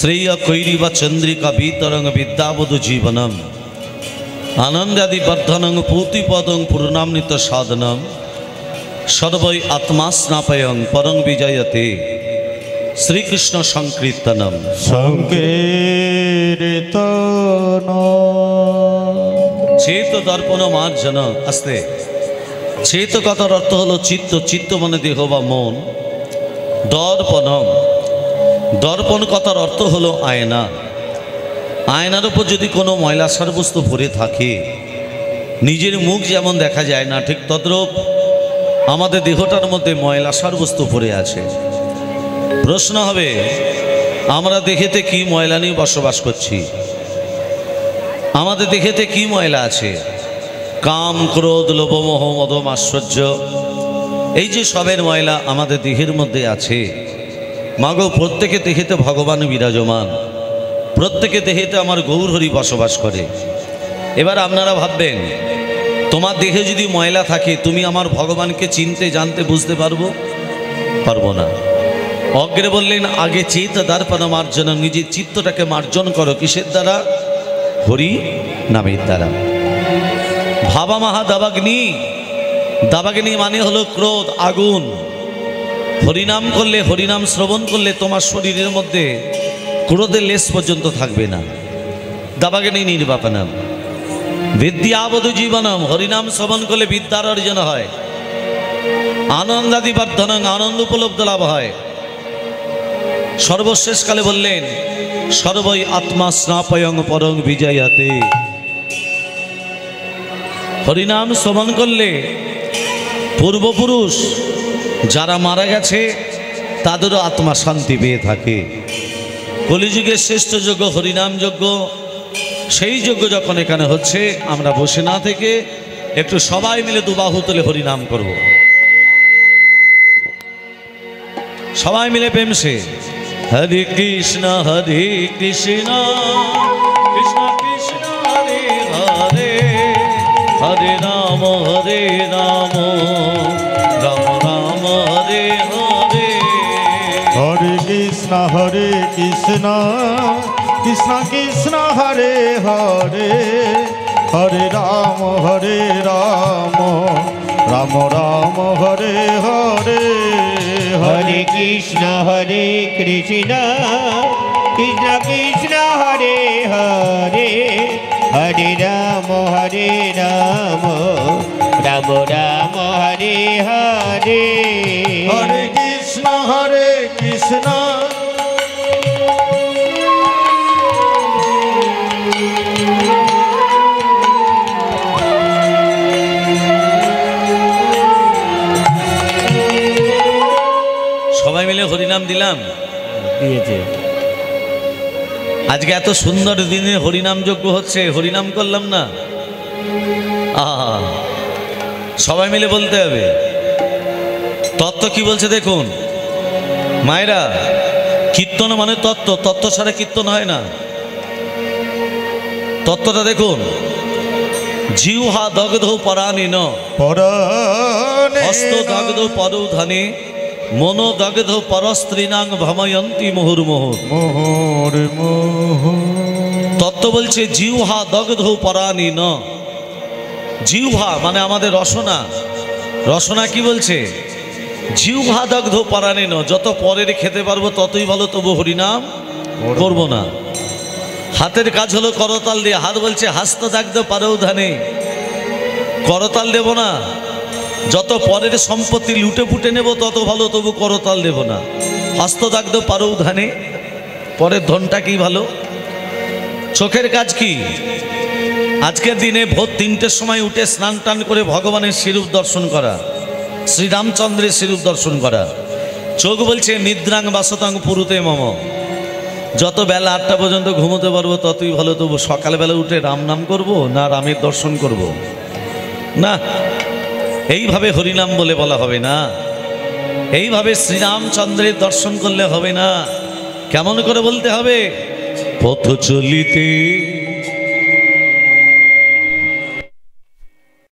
श्रेय कैरिव चंद्रिका भीतरंग विद्यावधु जीवनम आनंदादि वर्धनं पूतिपदं पूर्णामृत साधनम सर्वै आत्मा स्नापयं परं विजयते श्रीकृष्ण संकीर्तनम संकीर्तन चेत दर्पण मार्जन आस्ते चेत कथार अर्थ हलो चित्त चित्त माने देह बा मन दर्पणम दर्पण कथार अर्थ हलो आयना आयनार ऊपर यदि कोनो मयला सारबस्तु भरे थाके निजेर मुख जेमन देखा जाए ना ठीक तद्रूप आमादेर देहटार मध्य मयला सारबस्तु भरे आछे प्रश्न हबे आमरा देखेते कि मयला निये बसबास करछि आमादेर देखेते कि मयला आछे काम क्रोध लोभ मोह मद आश्चर्य এই যে সবের ময়লা আমাদের দেহের মধ্যে আছে মাগো প্রত্যেকে দেহেতে ভগবান বিরাজমান প্রত্যেকে দেহেতে আমার গৌর হরি বসবাস করে এবার আপনারা ভাববেন তোমার দেহে যদি ময়লা থাকে তুমি আমার ভগবানকে চিনতে জানতে বুঝতে পারবো না অগ্রে বললেন আগে চিত্ত দর্পণ মার্জন নিজের চিত্তটাকে মার্জন করো কিসের দ্বারা হরি নামের দ্বারা ভাবা মহা দাবাগ্নি দাবাগ্নি মানে হলো ক্রোধ আগুন হরিনাম করলে হরিনাম শ্রবণ করলে তোমার শরীরের মধ্যে ক্রোধের লেশ পর্যন্ত থাকবে না দাবাগ্নি নির্বাপনম বিদ্যাবধু জীবনম হরিনাম শ্রবণ করলে বিদ্যার অর্জন হয় আনন্দাদি বর্ধনং আনন্দ উপলব্ধ লাভ হয় সর্বশেষ কালে বললেন সর্বৈ আত্মা স্নাপয়ং পরং বিজয়াতে হরিনাম শ্রবণ করলে পূর্বপুরুষ যারা মারা গেছে তাদেরও আত্মা শান্তি পেয়ে থাকে কলিযুগের শ্রেষ্ঠ যজ্ঞ হরিনাম যজ্ঞ সেই যজ্ঞ যখন এখানে হচ্ছে আমরা বসে না থেকে একটু সবাই মিলে দুবাহু তুলে হরিনাম করব সবাই মিলে প্রেম সে হরে কৃষ্ণ কৃষ্ণ কৃষ্ণ হরে হরে हरे राम राम राम हरे हरे हरे कृष्ण कृष्ण कृष्ण हरे हरे हरे राम राम राम हरे हरे हरे कृष्ण कृष्ण कृष्ण हरे हरे हरे राम राम राम हरे हरे हरे कृष्ण कृष्ण সবাই মিলে হরিনাম দিলাম দিয়েছে আজকে এত সুন্দর দিনে হরিনাম যজ্ঞ হচ্ছে হরিনাম করলাম না সবাই মিলে বলতে হবে তত্ত্ব কি বলছে দেখুন মায়েরা কীর্তন মানে তত্ত্ব তত্ত্ব ছাড়া কীর্তন হয় না তত্ত্বটা দেখুন জিহ্বা দগ্ধ পরাণিন হস্ত দগ্ধ পরৌধানে মনো দগ্ধ পরস্ত্রীনাং ভময়ন্তী মুহুর্মুহুঃ তত্ত্ব বলছে জিহ্বা দগ্ধ পরাণিন জিহ্বা মানে আমাদের রসনা রসনা কি বলছে জিহ্বা দগ্ধ পরাণিন যত পরের খেতে পারবো ততই ভালো তবু হরিনাম করব না হাতের কাজ হলো করতাল দিয়ে হাত বলছে হাস্ত দগ্ধ পরৌধানে করতাল দেব না যত পরের সম্পত্তি লুটে ফুটে নেব তত ভালো তবু করতাল দেব না হস্তদাগ্ধ পরৌধানে পরের ধনটা কি ভালো চোখের কাজ কি আজকের দিনে ভোর ৩টের সময় উঠে স্নান টান করে ভগবানের শিরূপ দর্শন করা শ্রীরামচন্দ্রের শিরূপ দর্শন করা চোখ বলছে নিদ্রাং বাসতাং পুরুতে মম যত বেলা ৮টা পর্যন্ত ঘুমোতে পারবো ততই ভালো তবু সকালবেলা উঠে রাম নাম করব না রামের দর্শন করব না এইভাবে হরিনাম বলে বলা হবে না এইভাবে শ্রীরামচন্দ্রের দর্শন করলে হবে না কেমন করে বলতে হবে পথ চলিতে